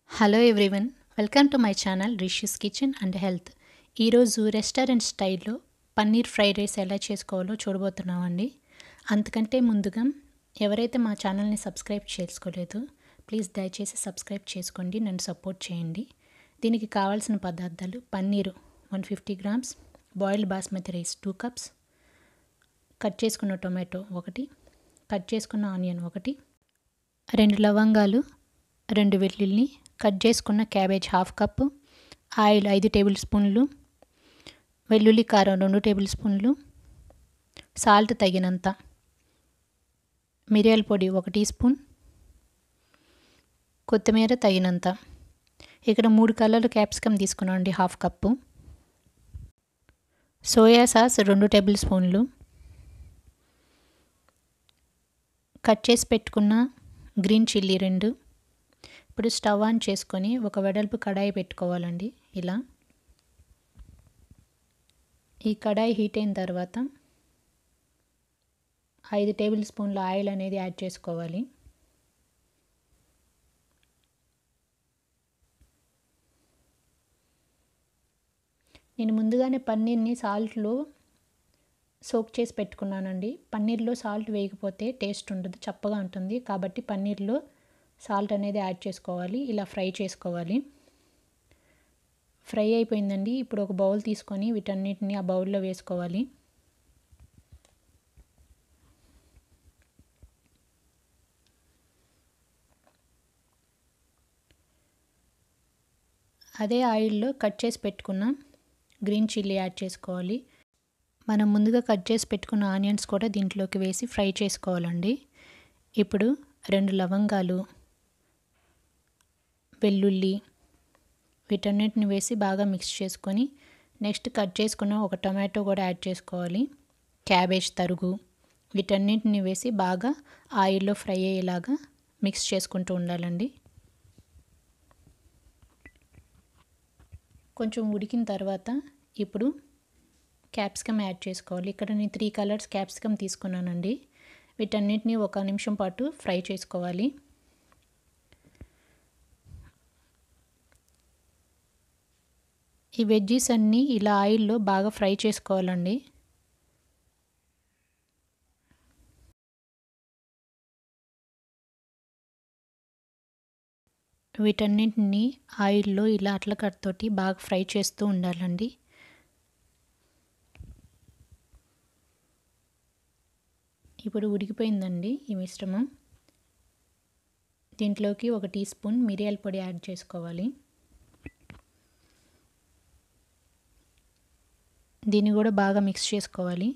Hello everyone, welcome to my channel Rishu's kitchen and health. ఈరోజు restaurant స్టైల్లో paneer fried rice ఎలా చేసుకోవాలో చూడబోతున్నామండి. అంతకంటే ముందుగా ఎవరైతే మా ఛానల్ని సబ్స్క్రైబ్ చేసుకోలేదో ప్లీజ్ దయచేసి సబ్స్క్రైబ్ చేసుకోండి, నన్ను సపోర్ట్ చేయండి. దీనికి కావాల్సిన పదార్థాలు: paneer 150 grams, boiled basmati rice 2 cups, cut చేసుకున్న టొమాటో 1, కట్ చేసుకున్న ఆనియన్ 1, 2 లవంగాలు, 2 వెల్లుల్లి, కట్ చేసుకున్న క్యాబేజ్ 1/2 కప్పు, ఆయిల్ 5 టేబుల్ స్పూన్లు, వెల్లుల్లి కారం 2 టేబుల్ స్పూన్లు, సాల్ట్ తగినంత, మిరియాల పొడి 1 టీ స్పూన్, కొత్తిమీర తగినంత. ఇక్కడ 3 కలర్ల క్యాప్సికమ్ తీసుకున్నామండి 1/2 కప్పు, సోయా సాస్ 2 టేబుల్ స్పూన్లు, కట్ చేసి పెట్టుకున్న గ్రీన్ చిల్లీ 2. ఇప్పుడు స్టవ్ ఆన్ చేసుకొని ఒక వెడల్పు కడాయి పెట్టుకోవాలండి. ఇలా ఈ కడాయి హీట్ అయిన తర్వాత 5 టేబుల్ స్పూన్ల ఆయిల్ అనేది యాడ్ చేసుకోవాలి. నేను ముందుగానే పన్నీర్ని సాల్ట్లో సోక్ చేసి పెట్టుకున్నానండి. పన్నీర్లో సాల్ట్ వేయకపోతే టేస్ట్ ఉండదు, చప్పగా ఉంటుంది. కాబట్టి పన్నీర్లో సాల్ట్ అనేది యాడ్ చేసుకోవాలి. ఇలా ఫ్రై చేసుకోవాలి. ఫ్రై అయిపోయిందండి. ఇప్పుడు ఒక బౌల్ తీసుకొని వీటన్నిటిని ఆ బౌల్లో వేసుకోవాలి. అదే ఆయిల్లో కట్ చేసి పెట్టుకున్న గ్రీన్ చిల్లీ యాడ్ చేసుకోవాలి. మనం ముందుగా కట్ చేసి పెట్టుకున్న ఆనియన్స్ కూడా దీంట్లోకి వేసి ఫ్రై చేసుకోవాలండి. ఇప్పుడు 2 లవంగాలు, వెల్లుల్లి, వీటన్నిటిని వేసి బాగా మిక్స్ చేసుకొని నెక్స్ట్ కట్ చేసుకున్న ఒక టొమాటో కూడా యాడ్ చేసుకోవాలి. క్యాబేజ్ తరుగు, వీటన్నిటిని వేసి బాగా ఆయిల్లో ఫ్రై అయ్యేలాగా మిక్స్ చేసుకుంటూ ఉండాలండి. కొంచెం ఉడికిన తర్వాత ఇప్పుడు క్యాప్సికమ్ యాడ్ చేసుకోవాలి. ఇక్కడ నేను 3 కలర్స్ క్యాప్సికమ్ తీసుకున్నానండి. వీటన్నిటిని 1 నిమిషం పాటు ఫ్రై చేసుకోవాలి. ఈ వెజ్జీస్ అన్నీ ఇలా ఆయిల్లో బాగా ఫ్రై చేసుకోవాలండి. వీటన్నిటిని ఆయిల్లో ఇలా అట్లకట్టతోటి బాగా ఫ్రై చేస్తూ ఉండాలండి. ఇప్పుడు ఉడికిపోయిందండి ఈ మిశ్రమం. దీంట్లోకి 1 టీ స్పూన్ మిరియాల పొడి యాడ్ చేసుకోవాలి. దీన్ని కూడా బాగా మిక్స్ చేసుకోవాలి.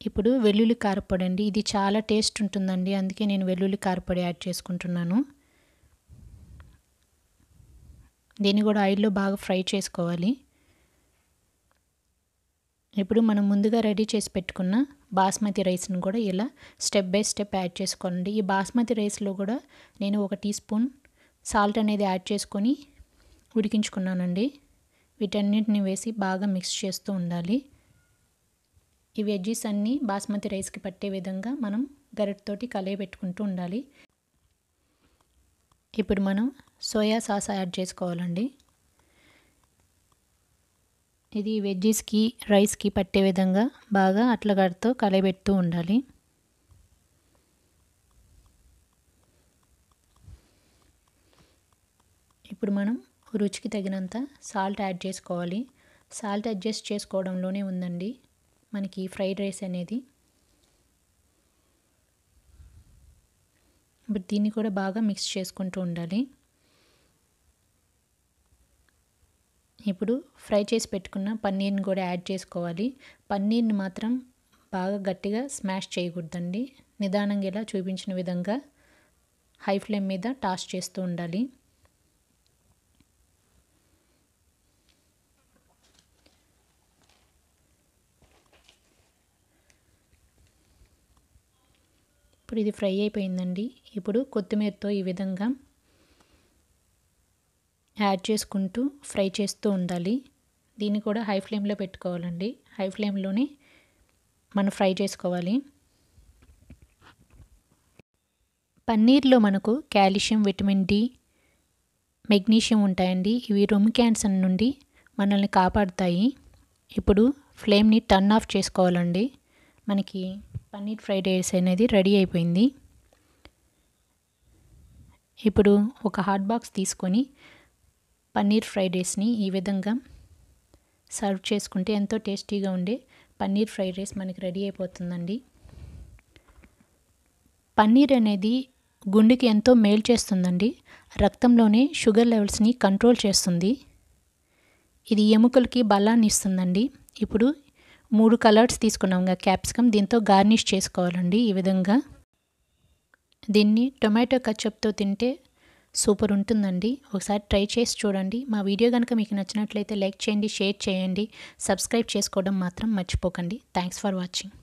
ఇప్పుడు వెల్లుల్లి కారపొడి అండి. ఇది చాలా టేస్ట్ ఉంటుందండి, అందుకే నేను వెల్లుల్లి కారపొడి యాడ్ చేసుకుంటున్నాను. దీన్ని కూడా ఆయిల్లో బాగా ఫ్రై చేసుకోవాలి. ఇప్పుడు మనం ముందుగా రెడీ చేసి పెట్టుకున్న బాస్మతి రైస్ని కూడా ఇలా స్టెప్ బై స్టెప్ యాడ్ చేసుకోవాలండి. ఈ బాస్మతి రైస్లో కూడా నేను 1 టీ స్పూన్ సాల్ట్ అనేది యాడ్ చేసుకొని ఉడికించుకున్నానండి. వీటన్నిటిని వేసి బాగా మిక్స్ చేస్తూ ఉండాలి. ఈ వెజ్జీస్ అన్నీ బాస్మతి రైస్కి పట్టే విధంగా మనం గరిటెతోటి కలయబెట్టుకుంటూ ఉండాలి. ఇప్పుడు మనం సోయా సాస్ యాడ్ చేసుకోవాలండి. ఇది వెజ్జీస్కి రైస్కి పట్టే విధంగా బాగా అట్లగడతో కలయబెడుతూ ఉండాలి. ఇప్పుడు మనం రుచికి తగినంత సాల్ట్ యాడ్ చేసుకోవాలి. సాల్ట్ అడ్జస్ట్ చేసుకోవడంలోనే ఉందండి మనకి ఫ్రైడ్ రైస్ అనేది. ఇప్పుడు దీన్ని కూడా బాగా మిక్స్ చేసుకుంటూ ఉండాలి. ఇప్పుడు ఫ్రై చేసి పెట్టుకున్న పన్నీర్ని కూడా యాడ్ చేసుకోవాలి. పన్నీర్ని మాత్రం బాగా గట్టిగా స్మాష్ చేయకూడదండి. నిదానంగా ఇలా చూపించిన విధంగా హై ఫ్లేమ్ మీద టాస్ చేస్తూ ఉండాలి. ఇప్పుడు ఇది ఫ్రై అయిపోయిందండి. ఇప్పుడు కొత్తిమీరతో ఈ విధంగా యాడ్ చేసుకుంటూ ఫ్రై చేస్తూ ఉండాలి. దీన్ని కూడా హై ఫ్లేమ్లో పెట్టుకోవాలండి. హై ఫ్లేమ్లోనే మనం ఫ్రై చేసుకోవాలి. పన్నీర్లో మనకు కాల్షియం, విటమిన్ డి, మెగ్నీషియం ఉంటాయండి. ఇవి రొమ్ము క్యాన్సర్ నుండి మనల్ని కాపాడుతాయి. ఇప్పుడు ఫ్లేమ్ని టర్న్ ఆఫ్ చేసుకోవాలండి. మనకి పన్నీర్ ఫ్రైడ్ రైస్ అనేది రెడీ అయిపోయింది. ఇప్పుడు ఒక హాట్ బాక్స్ తీసుకొని పన్నీర్ ఫ్రైడ్ రైస్ని ఈ విధంగా సర్వ్ చేసుకుంటే ఎంతో టేస్టీగా ఉండే పన్నీర్ ఫ్రైడ్ రైస్ మనకి రెడీ అయిపోతుందండి. పన్నీర్ అనేది గుండెకి ఎంతో మేలు చేస్తుందండి. రక్తంలోనే షుగర్ లెవెల్స్ని కంట్రోల్ చేస్తుంది. ఇది ఎముకలకి బలాన్ని ఇస్తుందండి. ఇప్పుడు 3 కలర్స్ తీసుకున్నాంగా క్యాప్సికమ్, దీంతో గార్నిష్ చేసుకోవాలండి. ఈ విధంగా దీన్ని టొమాటో కచప్తో తింటే సూపర్ ఉంటుందండి. ఒకసారి ట్రై చేసి చూడండి. మా వీడియో కనుక మీకు నచ్చినట్లయితే లైక్ చేయండి, షేర్ చేయండి, సబ్స్క్రైబ్ చేసుకోవడం మాత్రం మర్చిపోకండి. Thanks for watching.